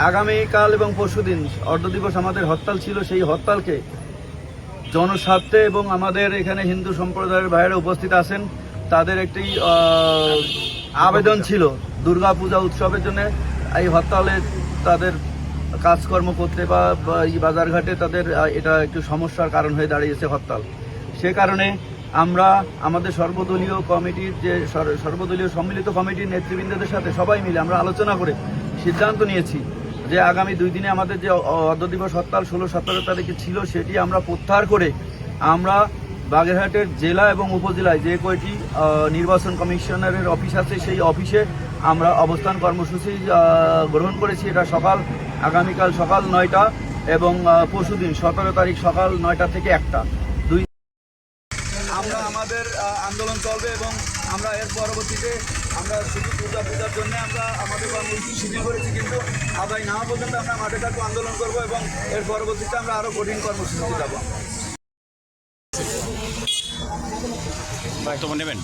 আগামীকাল এবং পরশুদিন অর্ধ দিবস আমাদের হরতাল ছিল। সেই হরতালকে জনস্বার্থে এবং আমাদের এখানে হিন্দু সম্প্রদায়ের বাইরে উপস্থিত আছেন, তাদের একটি আবেদন ছিল দুর্গাপূজা উৎসবের জন্য এই হরতালে তাদের কাজকর্ম করতে বা এই বাজারঘাটে তাদের এটা একটু সমস্যার কারণ হয়ে দাঁড়িয়েছে হরতাল। সে কারণে আমরা আমাদের সর্বদলীয় কমিটির যে সর্বদলীয় সম্মিলিত কমিটির নেতৃবৃন্দদের সাথে সবাই মিলে আমরা আলোচনা করে সিদ্ধান্ত নিয়েছি যে আগামী 2 দিনে আমাদের যে অর্ধ দিবস হরতাল 16-17 তারিখে ছিল সেটি আমরা প্রত্যাহার করে আমরা বাগেরহাটের জেলা এবং উপজেলায় যে কয়টি নির্বাচন কমিশনারের অফিস আছে সেই অফিসে আমরা অবস্থান কর্মসূচি গ্রহণ করেছি। এটা আগামীকাল সকাল 9টা এবং পরশুদিন 17 তারিখ সকাল 9টা থেকে 1টা। আমরা আমাদের আন্দোলন চলবে এবং আমরা এর পরবর্তীতে আমরা শুধু পূজার জন্য আমরা আমাদের কর্মসূচি শিথিল করেছি, কিন্তু আদায় না পর্যন্ত আমরা মাঠে থাকবো, আন্দোলন করবো এবং এর পরবর্তীতে আমরা আরও কঠিন কর্মসূচিতে যাবো। বক্তব্য নেবেন